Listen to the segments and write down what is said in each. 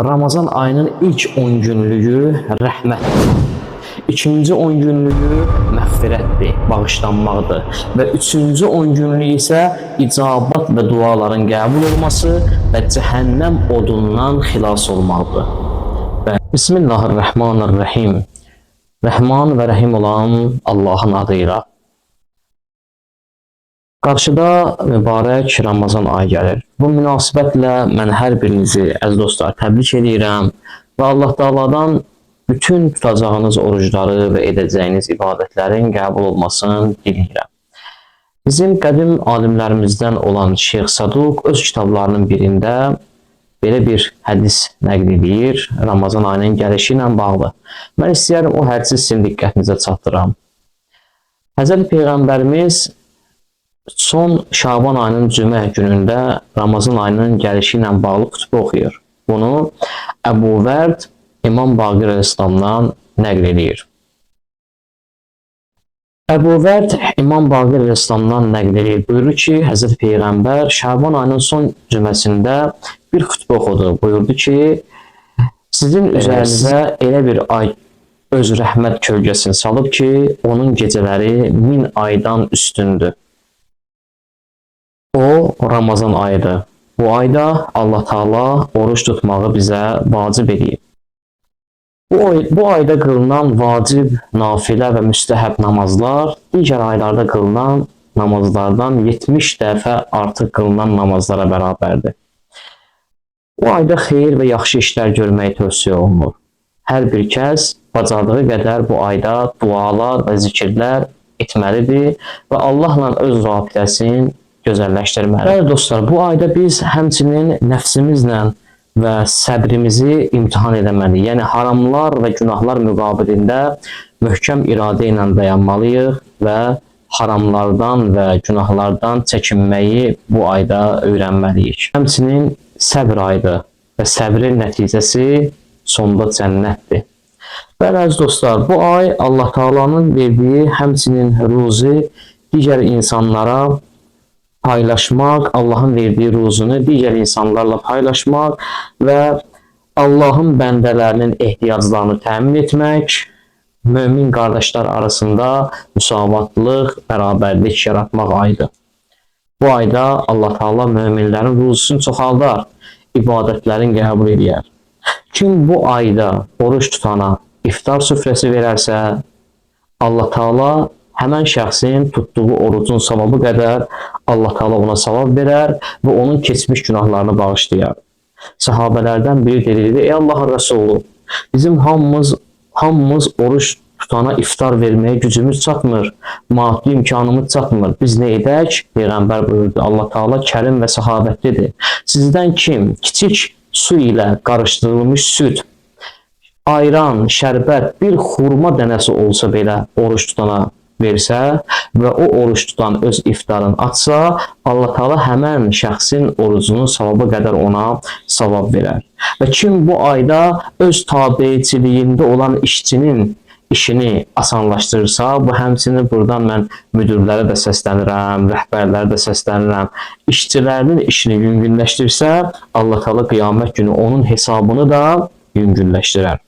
Ramazan ayının ilk 10 günlüyü rəhmətdir. İkinci 10 günlüyü məğfirətdir, bağışlanmaqdır. Və üçüncü 10 günlük isə icabət və duaların qəbul olması və cəhənnəm odundan xilas olmaqdır. Bismillahirrahmanirrahim. Rəhman və Rəhim olan Allahın adıyla. Qarşıda mübarək Ramazan ayı gəlir. Bu münasibətlə mən hər birinizi, əziz dostlar, təbrik edirəm və Allah Taala'dan bütün tutacağınız orucları və edəcəyiniz ibadətlərin qəbul olmasını diləyirəm. Bizim qədim alimlərimizdən olan Şeyx Saduq öz kitablarının birində belə bir hədis nəql edir, Ramazan ayının gəlişi ilə bağlı. Mən istəyərəm o hədisi sizin diqqətinizə çatdıram. Həzrəti Peyğəmbərimiz son Şaban ayının cümə günündə Ramazan ayının gəlişi ilə bağlı xutbə oxuyur. Bunu Əbu Vərd İmam Baqir Əl-İslamdan nəql edir. Əbu Vərd İmam Baqir Əl-İslamdan nəql edir. Buyurur ki, Həzrəti Peyğəmbər Şaban ayının son cüməsində bir xutbə oxudu. Buyurdu ki, sizin üzərinizə elə bir ay öz rəhmət kölgəsini salıb ki, onun gecələri 1000 aydan üstündür. O Ramazan ayıdır. Bu ayda Allah Taala oruç tutmağı bizə vacib edib. Bu ayda qılınan vacib, nafilə və müstəhəb namazlar digər aylarda qılınan namazlardan 70 dəfə artıq qılınan namazlara bərabərdir. Bu ayda xeyir və yaxşı işlər görməyi tövsiyə olunur. Hər bir kəs bacardığı qədər bu ayda dualar və zikirlər etməlidir və Allahla öz rabitəsini gözəlləşdirməlidir. Bəli dostlar, bu ayda biz həmçinin nəfsimizlə və səbrimizi imtihan etməliyik. Yəni haramlar və günahlar müqabilində möhkəm iradə ilə dayanmalıyıq və haramlardan və günahlardan çəkinməyi bu ayda öyrənməliyik. Həmçinin səbr ayıdır və səbrin nəticəsi sonda cənnətdir. Bəli əziz dostlar, bu ay Allah Taala'nın verdiyi həmçinin ruzi digər insanlara paylaşmaq, Allahın verdiyi ruzunu digər insanlarla paylaşmaq və Allahın bəndələrinin ehtiyaclarını təmin etmək, mömin qardaşlar arasında müsavatlıq, bərabərlik yaratmaq ayıdır. Bu ayda Allah Taala möminlərin ruzusunu çoxaldar, ibadətlərin qəbul edər. Kim bu ayda oruç tutana iftar süfrəsi verərsə, Allah Taala həmən şəxsin tutduğu orucun savabı qədər Allah Taala ona savab verər və onun keçmiş günahlarını bağışlayar. Sahabələrdən biri dedi, ey Allahın Rəsulu, bizim hamımız oruç tutana iftar verməyə gücümüz çatmır, maddi imkanımız çatmır. Biz nə edək? Peyğəmbər buyurdu, Allah Taala kərim və səxavətlidir. Sizdən kim kiçik su ilə qarışdırılmış süd, ayran, şərbət, bir xurma dənəsi olsa belə oruç tutana versə və o oruç tutan öz iftarını açsa, Allah Taala həmən şəxsin orucunun savabı qədər ona savab verər. Və kim bu ayda öz tabiçiliyində olan işçinin işini asanlaşdırırsa, bu həmçinin buradan mən müdürlərə də səslənirəm, rəhbərlərə də səslənirəm. İşçilərinin işini yüngülləşdirsə, Allah Taala qiyamət günü onun hesabını da yüngülləşdirər.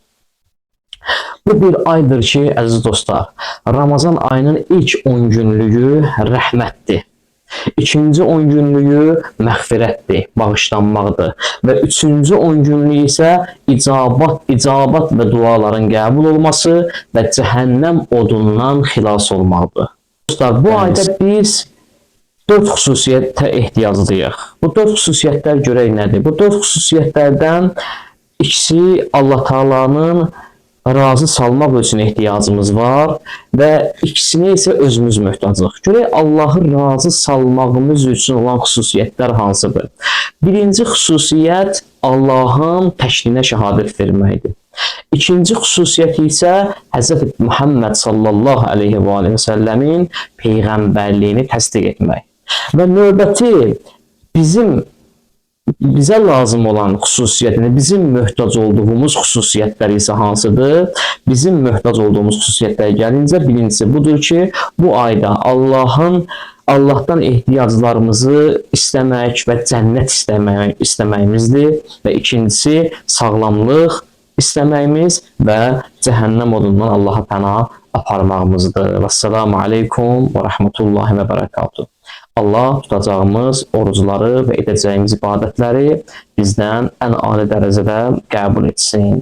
Bu bir aydır ki, əziz dostlar, Ramazan ayının ilk 10 günlüyü rəhmətdir. İkinci 10 günlüyü məğfirətdir, bağışlanmaqdır. Və üçüncü 10 günlük isə icabət və duaların qəbul olması və cəhənnəm odundan xilas olmaqdır. Dostlar, bu ayda biz 4 xüsusiyyətə ehtiyaclıyıq. Bu 4 xüsusiyyətlər görək nədir? Bu 4 xüsusiyyətlərdən ikisi Allah Taala'nın razı salmaq üçün ehtiyacımız var və ikisinə isə özümüz möhtacıq. Görək Allahı razı salmağımız üçün olan xüsusiyyətlər hansıdır? Birinci xüsusiyyət Allahın təklinə şəhadət verməkdir. İkinci xüsusiyyət isə Həzrəti Muhammed sallallahu aleyhi və səlləmin peyğəmbərliyini təsdiq etmək. Və növbəti bizə lazım olan xüsusiyyətini, bizim möhtac olduğumuz xüsusiyyətlər isə hansıdır? Bizim möhtac olduğumuz xüsusiyyətlərə gəlincə birincisi budur ki, bu ayda Allahdan ehtiyaclarımızı istəmək və cənnət istəməyimizdir və ikincisi sağlamlıq istəməyimiz və cəhənnəm odundan Allaha pənah aparmağımızdır. Vəssalamu aleykum və rəhmətullahi və bərəkatuhu. Allah tutacağımız orucları və edəcəyimiz ibadətləri bizdən ən ali dərəcədə qəbul etsin.